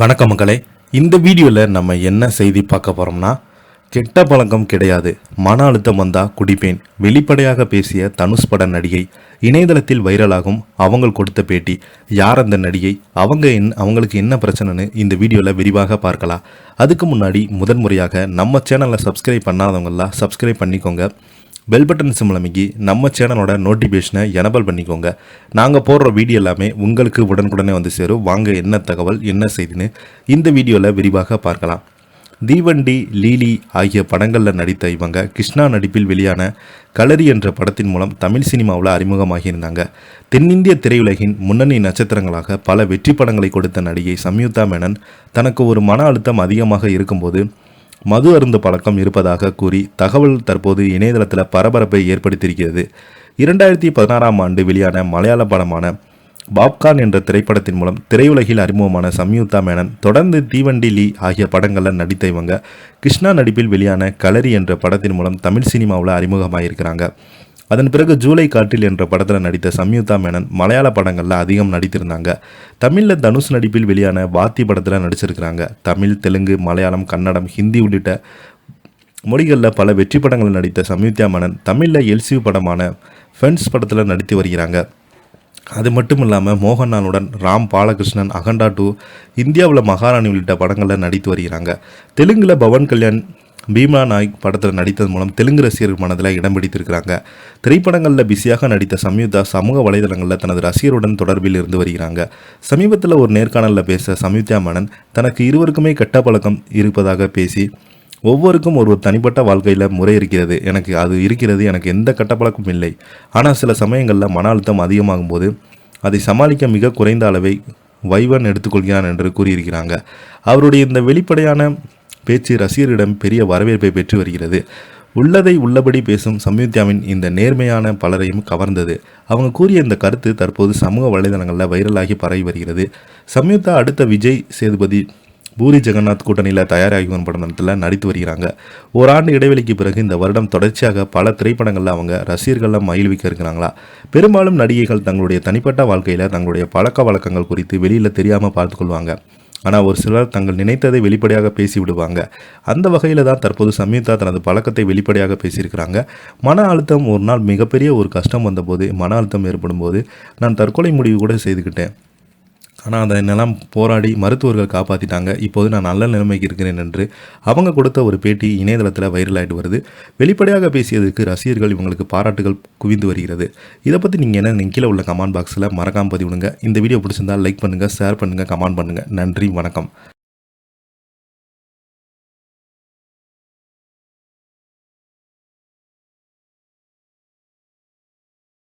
வணக்கம் மக்களே. இந்த வீடியோவில் நம்ம என்ன செய்தி பார்க்க போகிறோம்னா, கெட்ட பழக்கம் கிடையாது, மன அழுத்தம் வந்தால் குடிப்பேன், வெளிப்படையாக பேசிய தனுஷ் பட நடிகை இணையதளத்தில் வைரலாகும். அவங்க கொடுத்த பேட்டி. யார் அந்த நடிகை, அவங்களுக்கு என்ன பிரச்சனைன்னு இந்த வீடியோவில் விரிவாக பார்க்கலாம். அதுக்கு முன்னாடி முதன்முறையாக நம்ம சேனலை சப்ஸ்கிரைப் பண்ணாதவங்களாம் சப்ஸ்கிரைப் பண்ணிக்கோங்க. பெல் பட்டன் சிம்பிள் அமைக்கி நம்ம சேனலோட நோட்டிஃபிகேஷனை எனபிள் பண்ணிக்கோங்க. நாங்கள் போடுற வீடியோ எல்லாமே உங்களுக்கு உடனுக்குடனே வந்து சேரும். வாங்க என்ன தகவல் என்ன செய்தின்னு இந்த வீடியோவில் விரிவாக பார்க்கலாம். தீவண்டி, லீலி ஆகிய படங்களில் நடித்த இவங்க கிருஷ்ணா நடிப்பில் வெளியான களரி என்ற படத்தின் மூலம் தமிழ் சினிமாவில் அறிமுகமாகியிருந்தாங்க. தென்னிந்திய திரையுலகின் முன்னணி நட்சத்திரங்களாக பல வெற்றி படங்களை கொடுத்த நடிகை சம்யுக்தா மேனன் தனக்கு ஒரு மன அழுத்தம் அதிகமாக இருக்கும்போது மது அருந்த பழக்கம் இருப்பதாக கூறி தகவல் தற்போது இணையதளத்தில் பரபரப்பை ஏற்படுத்தியிருக்கிறது. 2016 ஆண்டு வெளியான மலையாள படமான பாப்கார்ன் என்ற திரைப்படத்தின் மூலம் திரையுலகில் அறிமுகமான சம்யுக்தா மேனன் தொடர்ந்து தீவண்டி, லீ ஆகிய படங்களில் நடித்த இவங்க கிருஷ்ணா நடிப்பில் வெளியான களரி என்ற படத்தின் மூலம் தமிழ் சினிமாவில் அறிமுகமாகியிருக்கிறாங்க. அதன் பிறகு ஜூலை காற்றில் என்ற படத்தில் நடித்த சம்யுக்தா மேனன் மலையாள படங்களில் அதிகம் நடித்திருந்தாங்க. தமிழில் தனுஷ் நடிப்பில் வெளியான வாத்தி படத்தில் நடிச்சிருக்கிறாங்க. தமிழ், தெலுங்கு, மலையாளம், கன்னடம், ஹிந்தி உள்ளிட்ட மொழிகளில் பல வெற்றி படங்கள் நடித்த சம்யுக்தா மேனன் தமிழில் எல்சியூ படமான ஃப்ரெண்ட்ஸ் படத்தில் நடித்து வருகிறாங்க. அது மட்டும் இல்லாமல் மோகன்லாலுடன் ராம், பாலகிருஷ்ணன், அகண்டா 2, இந்தியாவில் மகாராணி உள்ளிட்ட படங்களில் நடித்து வருகிறாங்க. தெலுங்கில் பவன் கல்யாண், பீமா நாயக் படத்தில் நடித்தது மூலம் தெலுங்கு ரசிகர்கள் மனதில் இடம் பிடித்திருக்கிறாங்க. திரைப்படங்களில் பிஸியாக நடித்த சம்யுக்தா சமூக வலைதளங்களில் தனது ரசிகருடன் தொடர்பில் இருந்து வருகிறாங்க. சமீபத்தில் ஒரு நேர்காணலில் பேச சம்யுக்தா மேனன் தனக்கு இருவருக்குமே கெட்ட பழக்கம் இருப்பதாக பேசி, ஒவ்வொருக்கும் ஒரு தனிப்பட்ட வாழ்க்கையில் முறை இருக்கிறது, எனக்கு எந்த கெட்ட பழக்கமும் இல்லை, ஆனால் சில சமயங்களில் மன அழுத்தம் அதிகமாகும் போது அதை சமாளிக்க மிக குறைந்த அளவை வைவன் எடுத்துக்கொள்கிறான் என்று கூறியிருக்கிறாங்க. அவருடைய இந்த வெளிப்படையான பேச்சு ரசிகரிடம் பெரிய வரவேற்பை பெற்று வருகிறது. உள்ளதை உள்ளபடி பேசும் சம்யுக்தாவின் இந்த நேர்மையான பலரையும் கவர்ந்தது. அவங்க கூறிய இந்த கருத்து தற்போது சமூக வலைதளங்களில் வைரலாகி பரவி வருகிறது. சம்யுக்தா அடுத்த விஜய் சேதுபதி, பூரி ஜெகநாத் கூட்டணியில் தயாராகி வரும் படத்தில் நடித்து வருகிறாங்க. ஓராண்டு இடைவெளிக்கு பிறகு இந்த வருடம் தொடர்ச்சியாக பல திரைப்படங்களில் அவங்க ரசிகர்களில் மகிழ்விக்க இருக்கிறாங்களா. பெரும்பாலும் நடிகைகள் தங்களுடைய தனிப்பட்ட வாழ்க்கையில் தங்களுடைய பழக்க வழக்கங்கள் குறித்து வெளியில் தெரியாமல் பார்த்துக்கொள்வாங்க. ஆனால் ஒரு சிலர் தங்கள் நினைத்ததை வெளிப்படையாக பேசிவிடுவாங்க. அந்த வகையில் தான் தற்போது சம்யுக்தா தனது பழக்கத்தை வெளிப்படையாக பேசியிருக்கிறாங்க. மன அழுத்தம் ஒரு நாள் மிகப்பெரிய ஒரு கஷ்டம் வந்தபோது, மன அழுத்தம் ஏற்படும் போது நான் தற்கொலை முடிவு கூட செய்துக்கிட்டேன். ஆனால் அதை என்னெல்லாம் போராடி மருத்துவர்கள் காப்பாற்றிட்டாங்க. இப்போது நான் நல்ல நிலைமைக்கு இருக்கிறேன் என்று அவங்க கொடுத்த ஒரு பேட்டி இணையதளத்தில் வைரலாகிட்டு வருது. வெளிப்படையாக பேசியதுக்கு ரசிகர்கள் இவங்களுக்கு பாராட்டுகள் குவிந்து வருகிறது. இதை பற்றி நீங்கள் என்ன கீழே உள்ள கமெண்ட் பாக்ஸில் மறக்காமல் பதிவிடுங்க. இந்த வீடியோ பிடிச்சிருந்தால் லைக் பண்ணுங்கள், ஷேர் பண்ணுங்கள், கமெண்ட் பண்ணுங்கள். நன்றி, வணக்கம்.